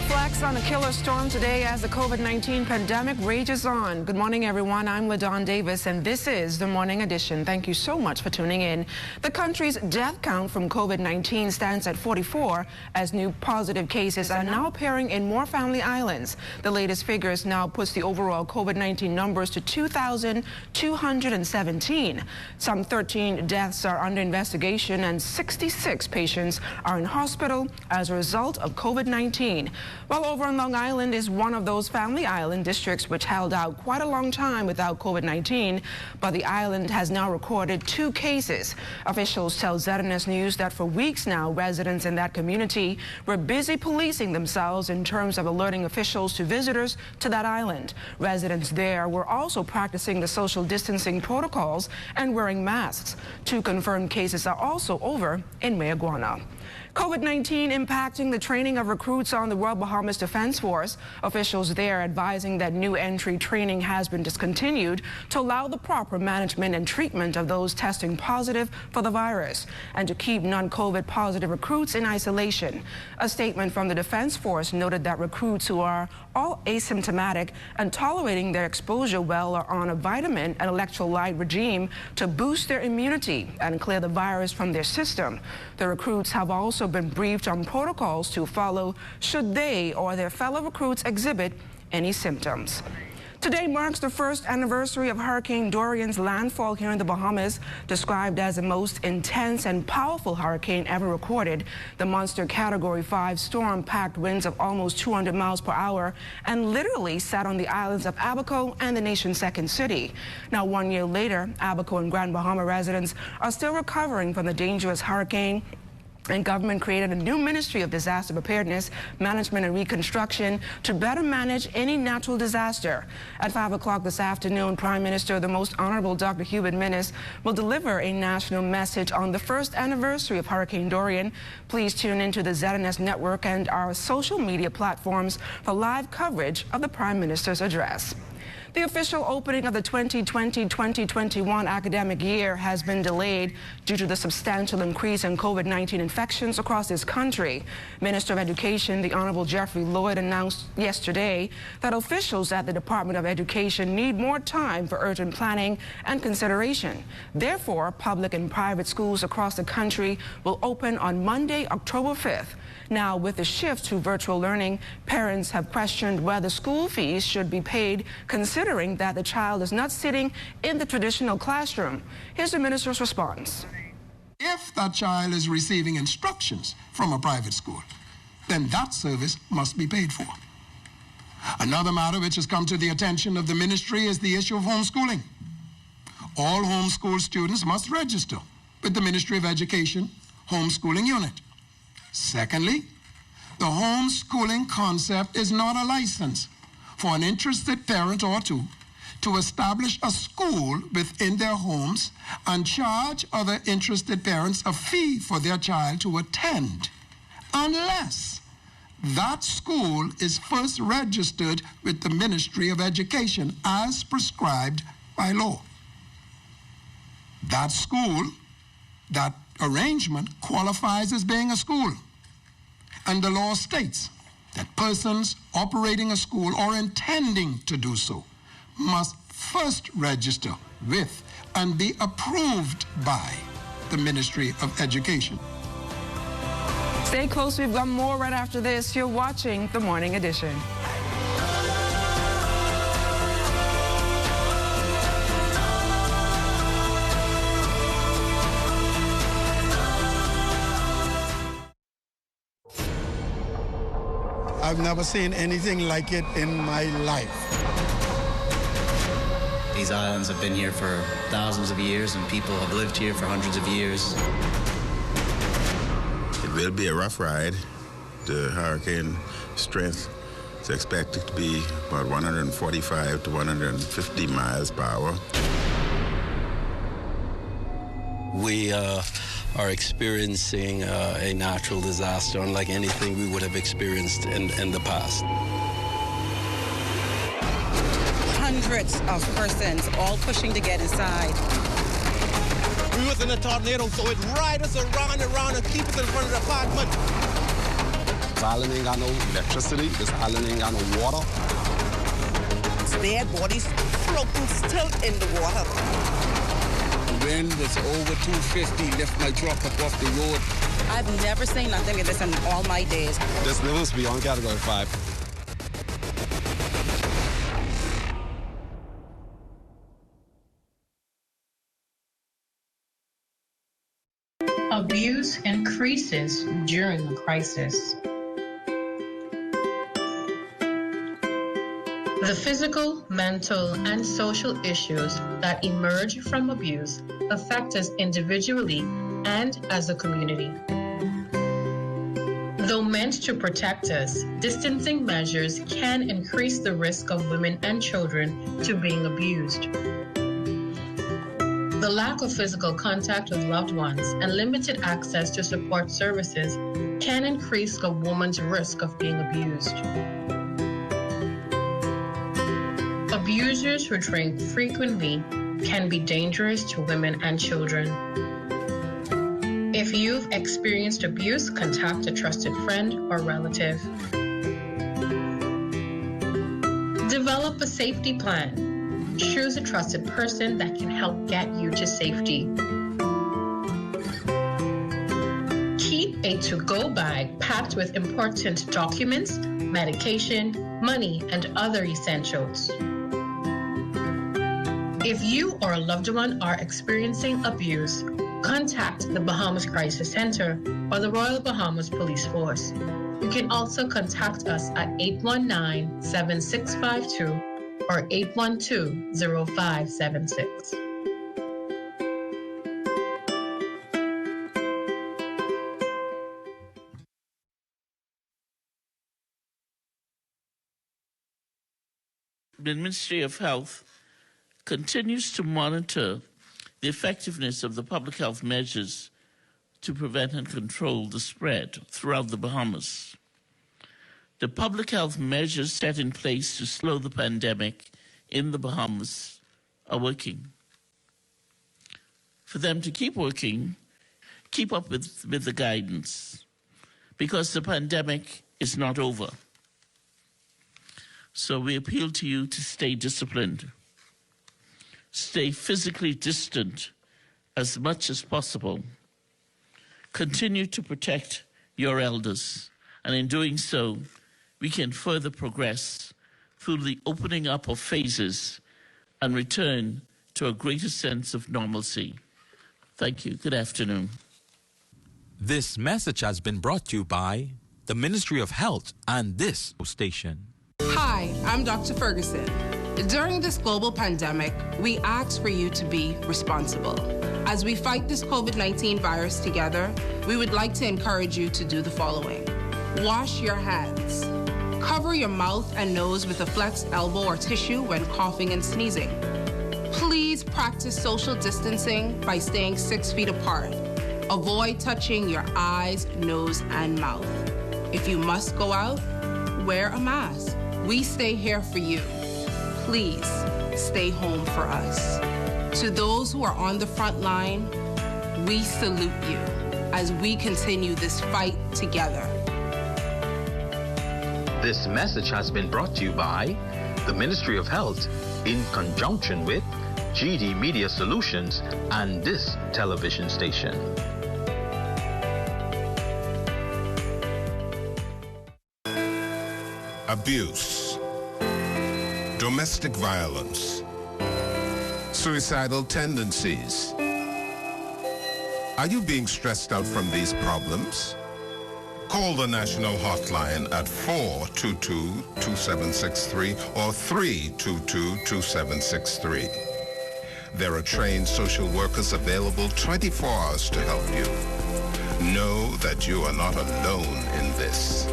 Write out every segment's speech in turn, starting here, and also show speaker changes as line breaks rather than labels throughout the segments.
reflects on a killer storm today as the COVID-19 pandemic rages on. Good morning, everyone. I'm LaDawn Davis, and this is the Morning Edition. Thank you so much for tuning in. The country's death count from COVID-19 stands at 44 as new positive cases are now appearing in more family islands. The latest figures now puts the overall COVID-19 numbers to 2,217. Some 13 deaths are under investigation and 66 patients are in hospital as a result of COVID-19. Well, over on Long Island is one of those family island districts which held out quite a long time without COVID-19, but the island has now recorded 2 cases. Officials tell ZNS News that for weeks now, residents in that community were busy policing themselves in terms of alerting officials to visitors to that island. Residents there were also practicing the social distancing protocols and wearing masks. 2 confirmed cases are also over in Mayaguana. COVID-19 impacting the training of recruits on the Royal Bahamas Defense Force. Officials there advising that new entry training has been discontinued to allow the proper management and treatment of those testing positive for the virus and to keep non-COVID positive recruits in isolation. A statement from the Defense Force noted that recruits who are all asymptomatic and tolerating their exposure well are on a vitamin and electrolyte regime to boost their immunity and clear the virus from their system. The recruits have also been briefed on protocols to follow should they or their fellow recruits exhibit any symptoms. Today marks the first anniversary of Hurricane Dorian's landfall here in the Bahamas. Described as the most intense and powerful hurricane ever recorded, the monster Category 5 storm packed winds of almost 200 miles per hour and literally sat on the islands of Abaco and the nation's second city. Now, 1 year later, Abaco and Grand Bahama residents are still recovering from the dangerous hurricane, and government created a new Ministry of Disaster Preparedness, Management and Reconstruction to better manage any natural disaster. At 5 o'clock this afternoon, Prime Minister, the Most Honorable Dr. Hubert Minnis, will deliver a national message on the first anniversary of Hurricane Dorian. Please tune into the ZNS network and our social media platforms for live coverage of the Prime Minister's address. The official opening of the 2020-2021 academic year has been delayed due to the substantial increase in COVID-19 infections across this country. Minister of Education, the Honorable Jeffrey Lloyd, announced yesterday that officials at the Department of Education need more time for urgent planning and consideration. Therefore, public and private schools across the country will open on Monday, October 5th. Now, with the shift to virtual learning, parents have questioned whether school fees should be paid, considering that the child is not sitting in the traditional classroom. Here's the minister's response.
If that child is receiving instructions from a private school, then that service must be paid for. Another matter which has come to the attention of the ministry is the issue of homeschooling. All homeschool students must register with the Ministry of Education homeschooling unit. Secondly, the homeschooling concept is not a license for an interested parent or two to establish a school within their homes and charge other interested parents a fee for their child to attend, unless that school is first registered with the Ministry of Education as prescribed by law. That school, that arrangement qualifies as being a school. And the law states that persons operating a school or intending to do so must first register with and be approved by the Ministry of Education.
Stay close, we've got more right after this. You're watching The Morning Edition.
I've never seen anything like it in my life.
These islands have been here for thousands of years, and people have lived here for hundreds of years.
It will be a rough ride. The hurricane strength is expected to be about 145 to 150 miles per hour.
We are experiencing a natural disaster unlike anything we would have experienced in the past.
Hundreds of persons all pushing to get inside.
We was in a tornado, so it ride us around and around and keep us in front of the apartment.
This island ain't got no electricity. This island ain't got no water.
Dead bodies floating still in the water.
The wind was over 250, lift my truck up off the road.
I've never seen nothing like this in all my days.
This lives beyond Category 5.
Abuse increases during the crisis. The physical, mental, and social issues that emerge from abuse affect us individually and as a community. Though meant to protect us, distancing measures can increase the risk of women and children to being abused. The lack of physical contact with loved ones and limited access to support services can increase a woman's risk of being abused. Abusers who drink frequently can be dangerous to women and children. If you've experienced abuse, contact a trusted friend or relative. Develop a safety plan. Choose a trusted person that can help get you to safety. Keep a to-go bag packed with important documents, medication, money, and other essentials. If you or a loved one are experiencing abuse, contact the Bahamas Crisis Center or the Royal Bahamas Police Force. You can also contact us at 819-7652 or 812-0576.
The Ministry of Health continues to monitor the effectiveness of the public health measures to prevent and control the spread throughout the Bahamas. The public health measures set in place to slow the pandemic in the Bahamas are working. For them to keep working, keep up with the guidance, because the pandemic is not over. So we appeal to you to stay disciplined, stay physically distant as much as possible, continue to protect your elders, and in doing so, we can further progress through the opening up of phases and return to a greater sense of normalcy. Thank you. Good afternoon.
This message has been brought to you by the Ministry of Health and this station.
Hi, I'm Dr. Ferguson. During this global pandemic, we ask for you to be responsible. As we fight this COVID-19 virus together, we would like to encourage you to do the following. Wash your hands. Cover your mouth and nose with a flexed elbow or tissue when coughing and sneezing. Please practice social distancing by staying 6 feet apart. Avoid touching your eyes, nose, and mouth. If you must go out, wear a mask. We stay here for you. Please stay home for us. To those who are on the front line, we salute you as we continue this fight together.
This message has been brought to you by the Ministry of Health in conjunction with GD Media Solutions and this television station.
Abuse, domestic violence, suicidal tendencies. Are you being stressed out from these problems? Call the national hotline at 422-2763 or 322-2763. There are trained social workers available 24 hours to help you. Know that you are not alone in this.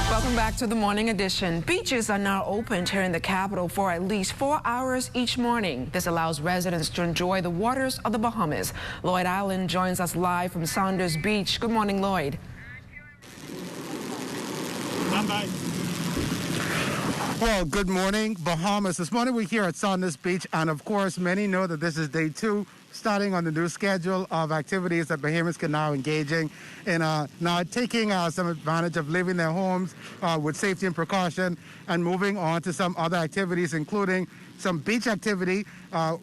Welcome back to the morning edition. Beaches are now opened here in the capital for at least 4 hours each morning. This allows residents to enjoy the waters of the Bahamas. Lloyd Allen joins us live from Saunders Beach. Good morning, Lloyd.
Bye-bye. Well, good morning, Bahamas. This morning we're here at Saunders Beach, and of course, many know that this is day 2 starting on the new schedule of activities that Bahamians can now engaging in, now taking some advantage of leaving their homes with safety and precaution and moving on to some other activities, including some beach activity,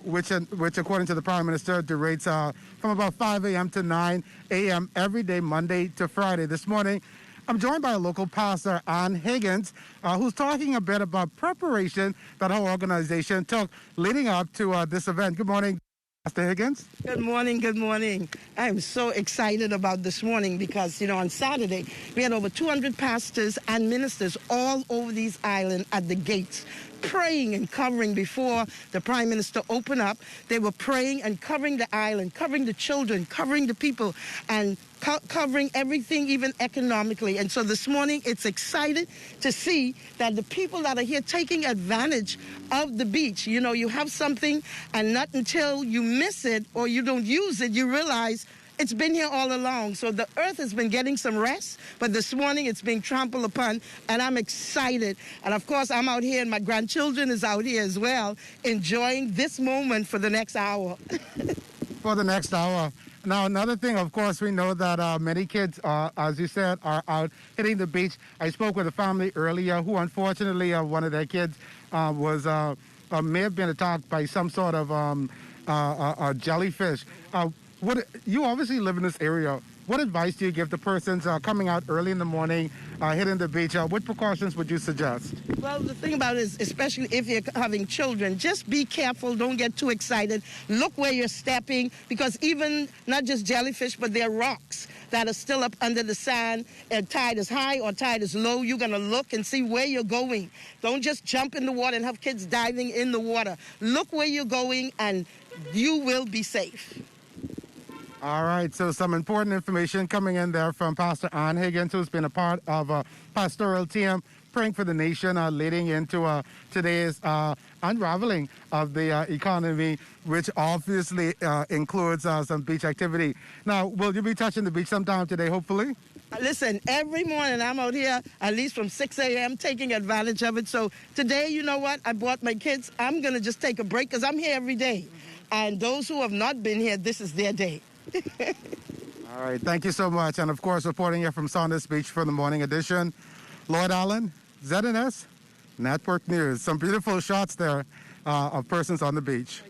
which according to the Prime Minister, durates from about 5 a.m. to 9 a.m. every day, Monday to Friday. This morning, I'm joined by a local pastor, Ann Higgins, who's talking a bit about preparation that her organization took leading up to this event. Good morning, Pastor Higgins.
Good morning, good morning. I'm so excited about this morning because, on Saturday, we had over 200 pastors and ministers all over these islands at the gates, praying and covering before the Prime Minister opened up. They were praying and covering the island, covering the children, covering the people, and covering everything, even economically. And so this morning, it's exciting to see that the people that are here taking advantage of the beach. You have something, and not until you miss it or you don't use it, you realize it's been here all along. So the earth has been getting some rest, but this morning it's being trampled upon, and I'm excited. And of course, I'm out here, and my grandchildren is out here as well, enjoying this moment for the next hour.
For the next hour. Now, another thing, of course, we know that many kids, as you said, are out hitting the beach. I spoke with a family earlier who, unfortunately, one of their kids may have been attacked by some sort of jellyfish. You obviously live in this area. What advice do you give the persons coming out early in the morning, hitting the beach? What precautions would you suggest?
Well, the thing about it is, especially if you're having children, just be careful. Don't get too excited. Look where you're stepping, because even not just jellyfish, but there are rocks that are still up under the sand. And tide is high or tide is low. You're going to look and see where you're going. Don't just jump in the water and have kids diving in the water. Look where you're going, and you will be safe.
All right, so some important information coming in there from Pastor Ann Higgins, who's been a part of a pastoral team praying for the nation, leading into today's unraveling of the economy, which obviously includes some beach activity. Now, will you be touching the beach sometime today, hopefully?
Listen, every morning I'm out here at least from 6 a.m. taking advantage of it. So today, you know what? I brought my kids. I'm going to just take a break because I'm here every day. And those who have not been here, this is their day.
All right, thank you so much. And of course, reporting here from Saunders Beach for the morning edition, Lloyd Allen, ZNS Network News. Some beautiful shots there of persons on the beach.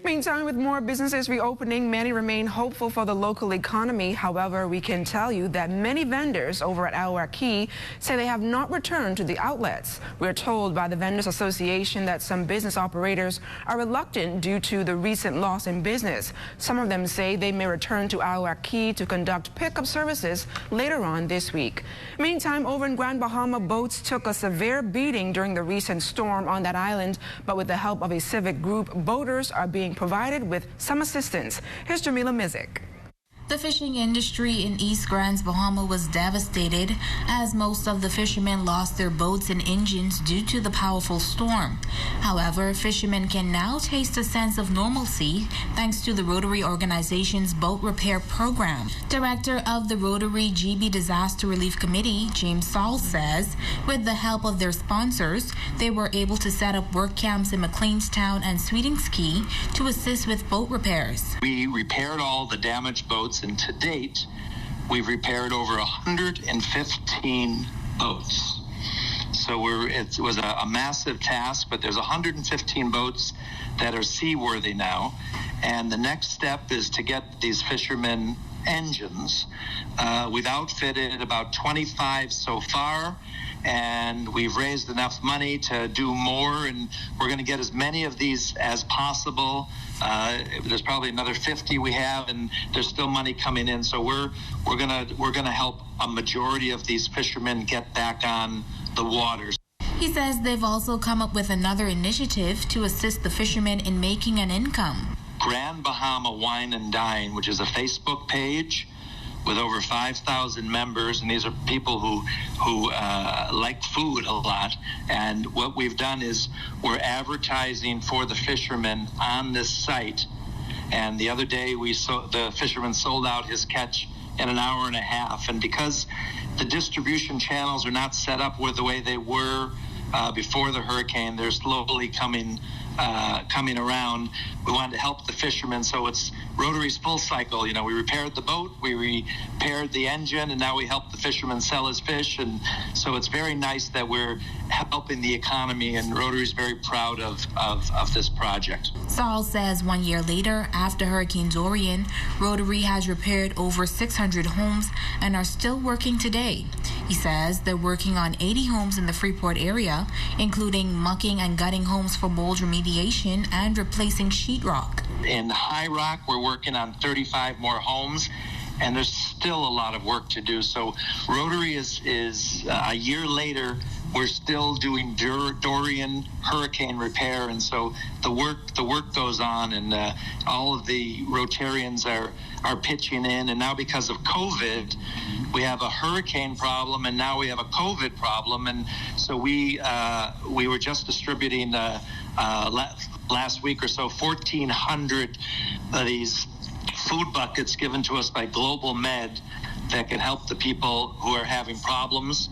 Meantime, with more businesses reopening, many remain hopeful for the local economy. However, we can tell you that many vendors over at Our Key say they have not returned to the outlets. We're told by the Vendors Association that some business operators are reluctant due to the recent loss in business. Some of them say they may return to Our Key to conduct pickup services later on this week. Meantime, over in Grand Bahama, boats took a severe beating during the recent storm on that island, but with the help of a civic group, boaters are being provided with some assistance. Here's Jamila Mizik.
The fishing industry in East Grand Bahama was devastated as most of the fishermen lost their boats and engines due to the powerful storm. However, fishermen can now taste a sense of normalcy thanks to the Rotary organization's boat repair program. Director of the Rotary GB Disaster Relief Committee, James Saul, says with the help of their sponsors, they were able to set up work camps in McLeanstown and Sweeting's to assist with boat repairs.
We repaired all the damaged boats, and to date, we've repaired over 115 boats. So it was a massive task, but there's 115 boats that are seaworthy now. And the next step is to get these fishermen engines. We've outfitted about 25 so far, and we've raised enough money to do more, and we're going to get as many of these as possible. There's probably another 50 we have, and there's still money coming in. So we're gonna help a majority of these fishermen get back on the waters.
He says they've also come up with another initiative to assist the fishermen in making an income.
Grand Bahama Wine and Dine, which is a Facebook page with over 5,000 members, and these are people who like food a lot. And what we've done is we're advertising for the fishermen on this site. And the other day the fisherman sold out his catch in an hour and a half. And because the distribution channels are not set up with the way they were before the hurricane. They're slowly coming around. We wanted to help the fishermen, so it's Rotary's full cycle. You know, we repaired the boat, we repaired the engine, and now we help the fisherman sell his fish. And so it's very nice that we're helping the economy, and Rotary's very proud of this project.
Saul says 1 year later, after Hurricane Dorian, Rotary has repaired over 600 homes and are still working today. He says they're working on 80 homes in the Freeport area, including mucking and gutting homes for mold remediation and replacing sheetrock.
In High Rock, we're working on 35 more homes, and there's still a lot of work to do. So Rotary is a year later, we're still doing Dorian hurricane repair, and so the work goes on, and all of the Rotarians are pitching in. And now because of COVID, we have a hurricane problem, and now we have a COVID problem, and so we were just distributing last week or so 1,400 of these food buckets given to us by Global Med that can help the people who are having problems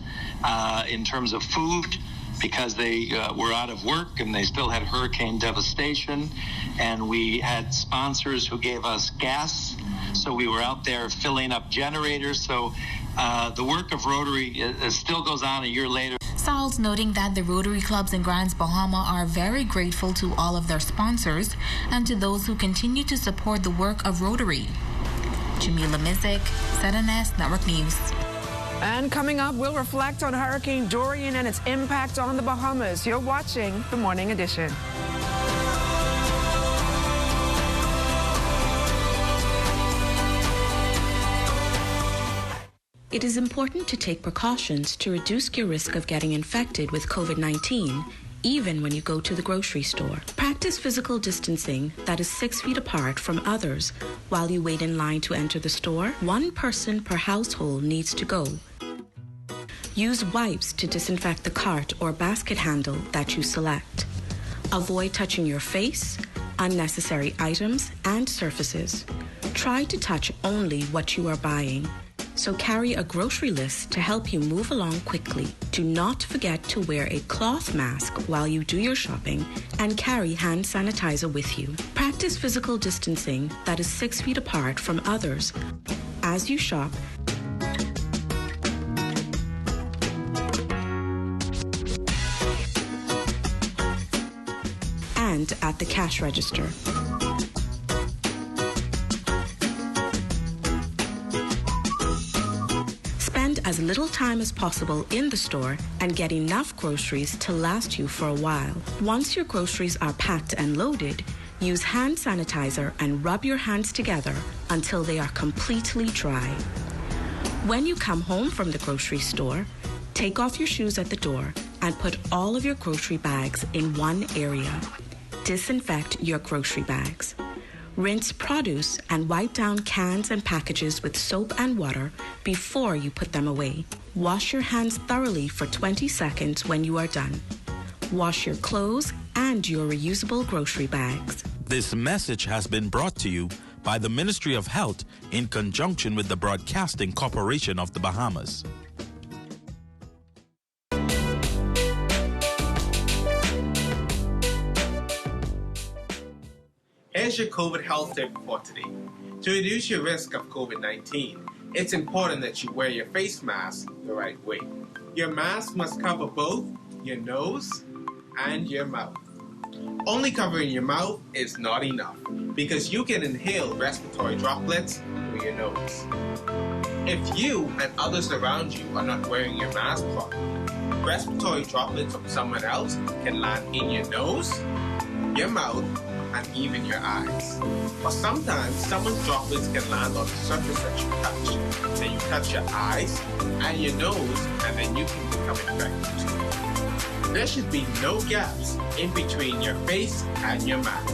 in terms of food, because they were out of work and they still had hurricane devastation. And we had sponsors who gave us gas, so we were out there filling up generators. So the work of Rotary still goes on a year later.
Saul's noting that the Rotary clubs in Grands Bahama are very grateful to all of their sponsors and to those who continue to support the work of Rotary. Jamila Mizik, ZNS Network News.
And coming up, we'll reflect on Hurricane Dorian and its impact on the Bahamas. You're watching The Morning Edition.
It is important to take precautions to reduce your risk of getting infected with COVID-19, even when you go to the grocery store. Practice physical distancing that is 6 feet apart from others while you wait in line to enter the store. 1 person per household needs to go. Use wipes to disinfect the cart or basket handle that you select. Avoid touching your face, unnecessary items, and surfaces. Try to touch only what you are buying. So carry a grocery list to help you move along quickly. Do not forget to wear a cloth mask while you do your shopping and carry hand sanitizer with you. Practice physical distancing that is 6 feet apart from others as you shop and at the cash register. As little time as possible in the store and get enough groceries to last you for a while. Once your groceries are packed and loaded, use hand sanitizer and rub your hands together until they are completely dry. When you come home from the grocery store, take off your shoes at the door and put all of your grocery bags in one area. Disinfect your grocery bags. Rinse produce and wipe down cans and packages with soap and water before you put them away. Wash your hands thoroughly for 20 seconds when you are done. Wash your clothes and your reusable grocery bags.
This message has been brought to you by the Ministry of Health in conjunction with the Broadcasting Corporation of the Bahamas.
Here's your COVID health tip for today. To reduce your risk of COVID-19, it's important that you wear your face mask the right way. Your mask must cover both your nose and your mouth. Only covering your mouth is not enough because you can inhale respiratory droplets through your nose. If you and others around you are not wearing your mask properly, respiratory droplets from someone else can land in your nose, your mouth, and even your eyes. Or sometimes someone's droplets can land on the surface that you touch. Then you touch your eyes and your nose, and then you can become infected too. There should be no gaps in between your face and your mouth.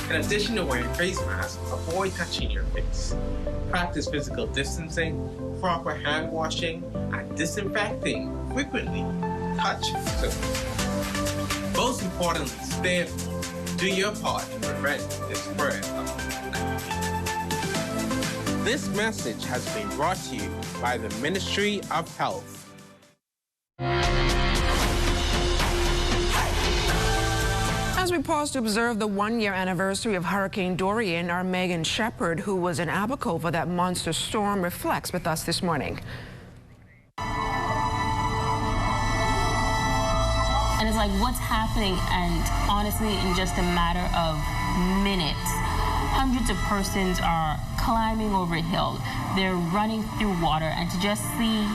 In addition to wearing face masks, avoid touching your face. Practice physical distancing, proper hand washing, and disinfecting frequently. Touch surface. Most importantly, stay at home. Do your part to prevent the spread of COVID-19. This message has been brought to you by the Ministry of Health.
As we pause to observe the one-year anniversary of Hurricane Dorian, our Megan Shepard, who was in Abaco for that monster storm, reflects with us this morning.
And it's like, what's happening? And honestly, in just a matter of minutes, hundreds of persons are climbing over a hill. They're running through water, and to just see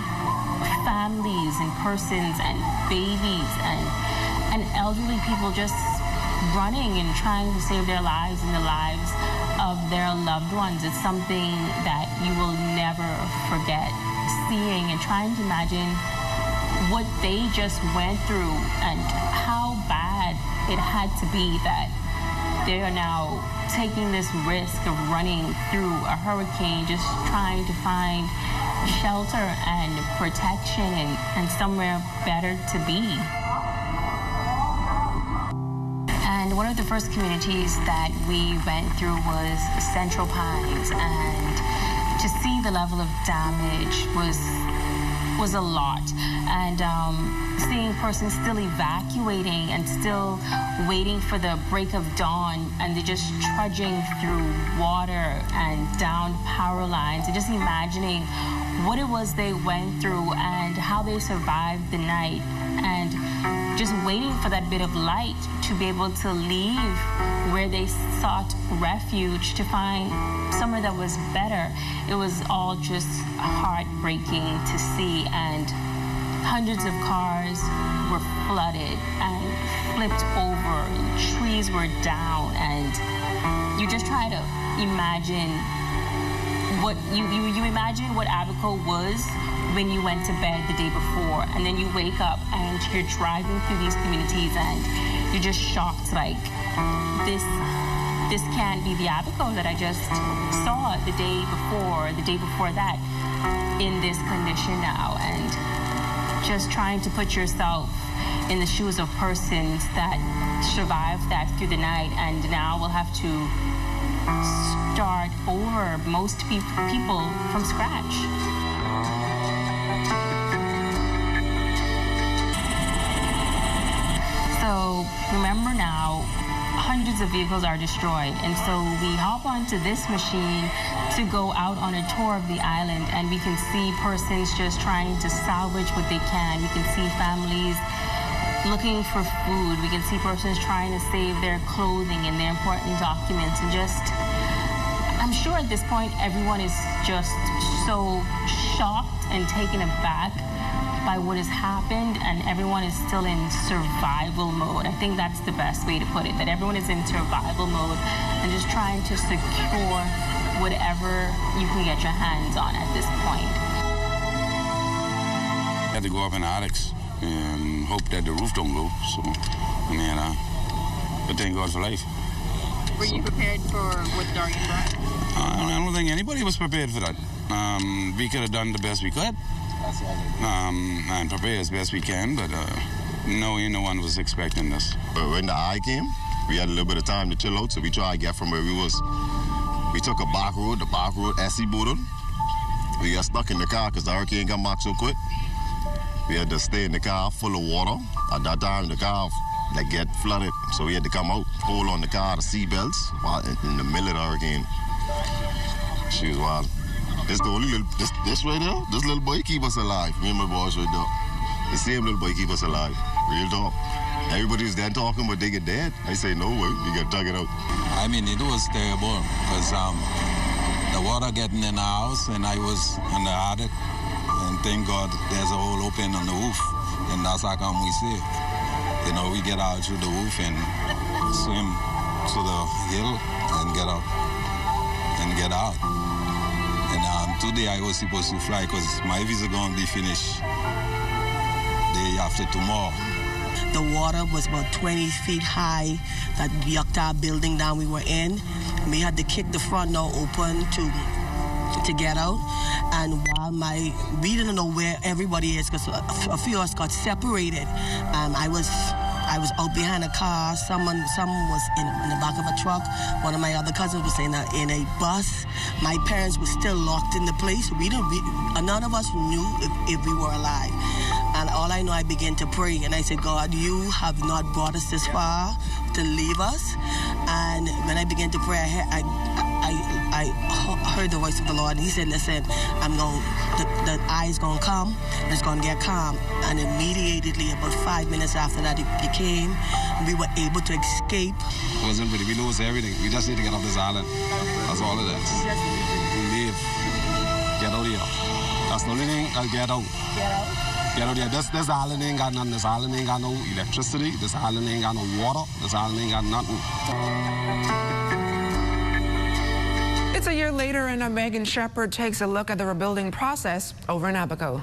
families and persons and babies and elderly people just running and trying to save their lives and the lives of their loved ones. It's something that you will never forget seeing and trying to imagine what they just went through and how bad it had to be that they are now taking this risk of running through a hurricane, just trying to find shelter and protection and somewhere better to be. And one of the first communities that we went through was Central Pines, and to see the level of damage was a lot. And seeing persons still evacuating and still waiting for the break of dawn, and they're just trudging through water and down power lines, and just imagining what it was they went through and how they survived the night, and just waiting for that bit of light to be able to leave where they sought refuge to find somewhere that was better. It was all just heartbreaking to see, and hundreds of cars were flooded and flipped over, trees were down, and you just try to imagine what you imagine what Abaco was when you went to bed the day before, and then you wake up and you're driving through these communities and you're just shocked, like, this can't be the Abaco that I just saw the day before that, in this condition now. And just trying to put yourself in the shoes of persons that survived that through the night and now will have to start over, most people from scratch. So remember now, hundreds of vehicles are destroyed, and so we hop onto this machine to go out on a tour of the island, and we can see persons just trying to salvage what they can. We can see families looking for food. We can see persons trying to save their clothing and their important documents, and just, I'm sure at this point everyone is just so shocked and taken aback by what has happened, and everyone is still in survival mode. I think that's the best way to put it, that everyone is in survival mode and just trying to secure whatever you can get your hands on at this point.
I had to go up in the attics and hope that the roof don't go, so, and then, but thank God for life.
Were you prepared for what Dorian brought?
I don't think anybody was prepared for that. We could have done the best we could. And prepare as best we can, but no one was expecting this.
But when the eye came, we had a little bit of time to chill out, so we tried to get from where we was. We took the back road, Essie Boodle. We got stuck in the car because the hurricane come back so quick. We had to stay in the car full of water. At that time, the car get flooded, so we had to come out, hold on the car, the seat belts, while in the middle of the hurricane. She was wild. This the only little, this right there, this little boy keep us alive. Me and my boys right there. The same little boy keep us alive. Real talk. Everybody's then talking, but they get dead. I say, no way, you got to tug it out.
I mean, it was terrible because the water getting in the house, and I was in the attic, and thank God there's a hole open on the roof, and that's how come we see it. You know, we get out through the roof and swim to the hill and get out. And today I was supposed to fly because my visa going to be finished day after tomorrow.
The water was about 20 feet high, that yucked our building down we were in. We had to kick the front door open to get out. And while we didn't know where everybody is because a few of us got separated. I was out behind a car. Someone was in the back of a truck. One of my other cousins was in a bus. My parents were still locked in the place. None of us knew if we were alive. And all I know, I began to pray. And I said, God, you have not brought us this far to leave us. And when I began to pray, I heard the voice of the Lord. He said, listen, the eye's going to come, and it's going to get calm. And immediately, about 5 minutes after that, it came. We were able to escape.
It wasn't really, we lose everything. We just need to get off this island. That's all it is. We leave. Get out of here. That's the only thing. I'll get out. Get out here. This island ain't got nothing. This island ain't got no electricity. This island ain't got no water. This island ain't got nothing.
It's a year later, and Megan Shepard takes a look at the rebuilding process over in Abaco.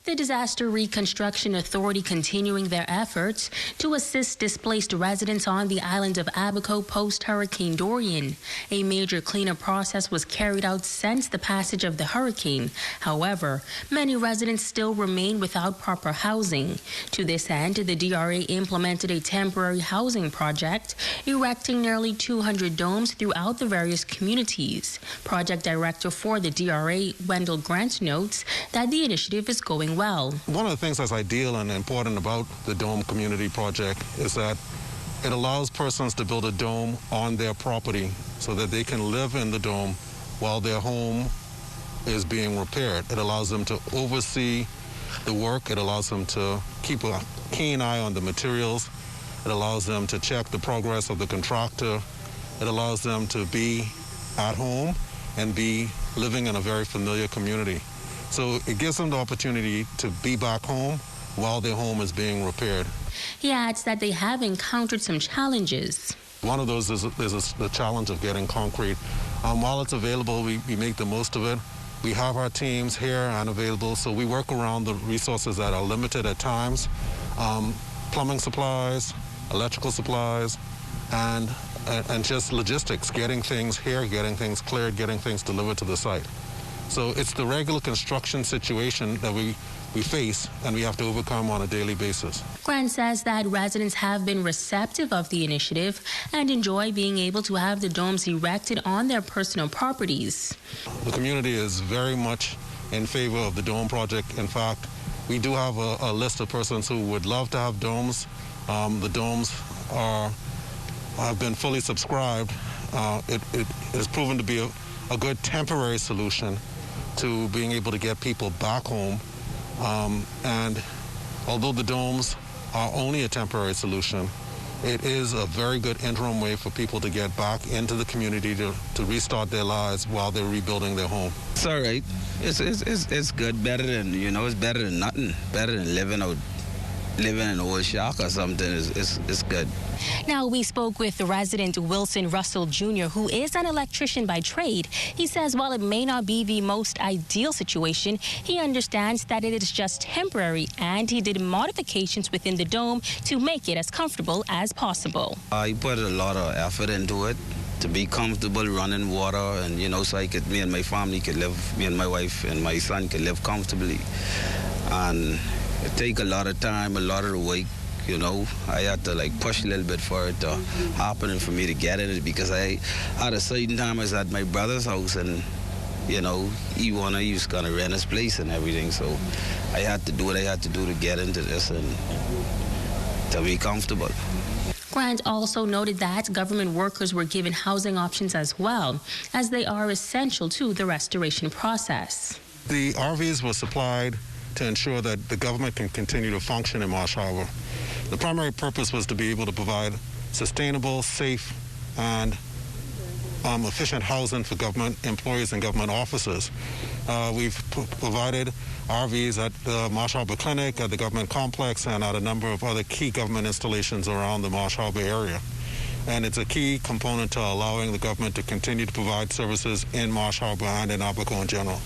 The Disaster Reconstruction Authority continuing their efforts to assist displaced residents on the island of Abaco post-Hurricane Dorian. A major cleanup process was carried out since the passage of the hurricane. However, many residents still remain without proper housing. To this end, the DRA implemented a temporary housing project, erecting nearly 200 domes throughout the various communities. Project Director for the DRA, Wendell Grant, notes that the initiative is going well.
One of the things that's ideal and important about the Dome Community Project is that it allows persons to build a dome on their property so that they can live in the dome while their home is being repaired. It allows them to oversee the work. It allows them to keep a keen eye on the materials. It allows them to check the progress of the contractor. It allows them to be at home and be living in a very familiar community. So it gives them the opportunity to be back home while their home is being repaired.
He adds that they have encountered some challenges.
One of those is the challenge of getting concrete. While it's available, we make the most of it. We have our teams here and available, so we work around the resources that are limited at times. Plumbing supplies, electrical supplies, and just logistics, getting things here, getting things cleared, getting things delivered to the site. So it's the regular construction situation that we face and we have to overcome on a daily basis.
Grant says that residents have been receptive of the initiative and enjoy being able to have the domes erected on their personal properties.
The community is very much in favor of the dome project. In fact, we do have a list of persons who would love to have domes. The domes have been fully subscribed. It has proven to be a good temporary solution to being able to get people back home. And although the domes are only a temporary solution, it is a very good interim way for people to get back into the community to restart their lives while they're rebuilding their home.
It's all right. It's good, better than, it's better than nothing. Better than living in an old shack or something. It's good.
Now, we spoke with the resident Wilson Russell Jr., who is an electrician by trade. He says while it may not be the most ideal situation, he understands that it is just temporary, and he did modifications within the dome to make it as comfortable as possible.
I put a lot of effort into it to be comfortable running water, and so me and my family could live, me and my wife and my son could live comfortably. And it take a lot of time, a lot of work. I had to push a little bit for it to happen and for me to get in it, because at a certain time I was at my brother's house and he was gonna rent his place and everything, so I had to do what I had to do to get into this and to be comfortable.
Grant also noted that government workers were given housing options as well, as they are essential to the restoration process.
The RVs were supplied to ensure that the government can continue to function in Marsh Harbor. The primary purpose was to be able to provide sustainable, safe, and efficient housing for government employees and government officers. We've provided RVs at the Marsh Harbor Clinic, at the government complex, and at a number of other key government installations around the Marsh Harbor area. And it's a key component to allowing the government to continue to provide services in Marsh Harbor and in Abaco in general.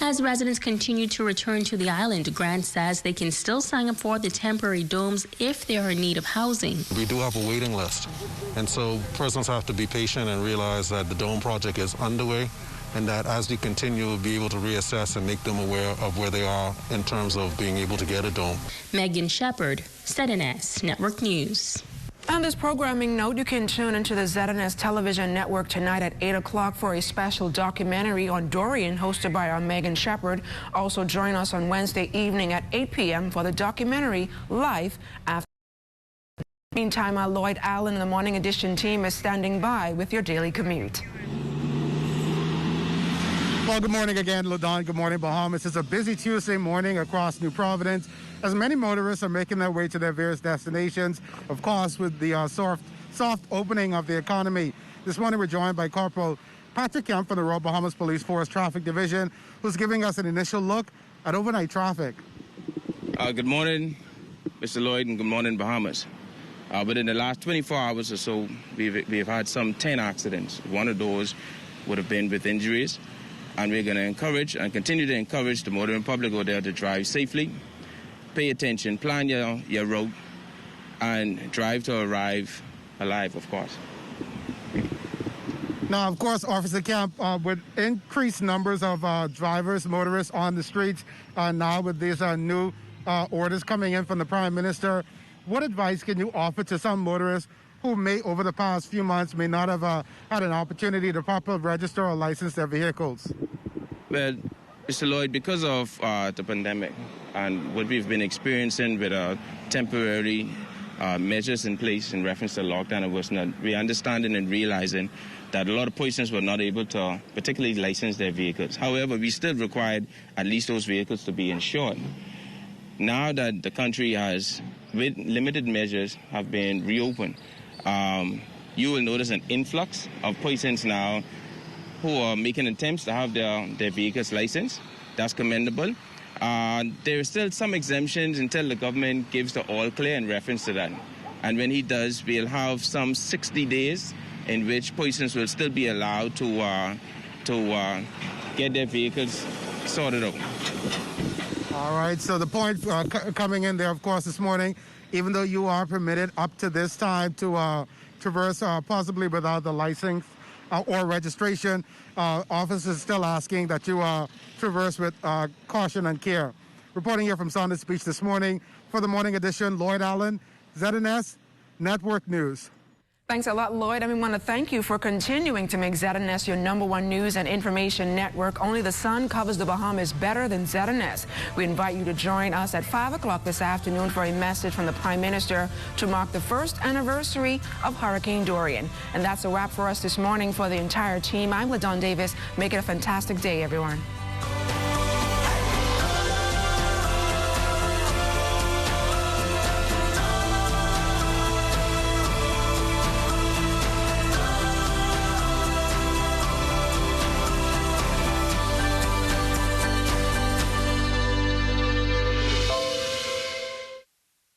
As residents continue to return to the island, Grant says they can still sign up for the temporary domes if they are in need of housing.
We do have a waiting list, and so persons have to be patient and realize that the dome project is underway, and that as we continue, we'll be able to reassess and make them aware of where they are in terms of being able to get a dome.
Megan Shepard, ZNS Network News.
On this programming note, you can tune into the ZNS television network tonight at 8 o'clock for a special documentary on Dorian hosted by our Megan Shepard. Also join us on Wednesday evening at 8 p.m. for the documentary Life After. Meantime, our Lloyd Allen and the Morning Edition team is standing by with your daily commute.
Well, good morning again, LaDon. Good morning, Bahamas. It's a busy Tuesday morning across New Providence as many motorists are making their way to their various destinations, of course, with the soft opening of the economy. This morning, we're joined by Corporal Patrick Kemp from the Royal Bahamas Police Force Traffic Division, who's giving us an initial look at overnight traffic.
Good morning, Mr. Lloyd, and good morning, Bahamas. Within the last 24 hours or so, we've had some 10 accidents. One of those would have been with injuries. And we're going to encourage and continue to encourage the motoring public out there to drive safely, pay attention, plan your route, and drive to arrive alive, of course.
Now, of course, Officer Kemp, with increased numbers of drivers, motorists on the streets, now with these new orders coming in from the Prime Minister, what advice can you offer to some motorists who may, over the past few months, may not have had an opportunity to properly register or license their vehicles?
Well, Mr. Lloyd, because of the pandemic and what we've been experiencing with temporary measures in place in reference to lockdown and whatnot, we're understanding and realizing that a lot of persons were not able to particularly license their vehicles. However, we still required at least those vehicles to be insured. Now that the country has, with limited measures, have been reopened, you will notice an influx of persons now who are making attempts to have their vehicles licensed. That's commendable. There are still some exemptions until the government gives the all clear in reference to that. And when he does, we'll have some 60 days in which persons will still be allowed to get their vehicles sorted out.
All right, so the point coming in there, of course, this morning, even though you are permitted up to this time to traverse possibly without the license or registration, officers still asking that you traverse with caution and care. Reporting here from Saunders Beach this morning for the Morning Edition, Lloyd Allen, ZNS Network News.
Thanks a lot, Lloyd. And we want to thank you for continuing to make ZNS your #1 news and information network. Only the sun covers the Bahamas better than ZNS. We invite you to join us at 5 o'clock this afternoon for a message from the Prime Minister to mark the first anniversary of Hurricane Dorian. And that's a wrap for us this morning. For the entire team, I'm LaDon Davis. Make it a fantastic day, everyone.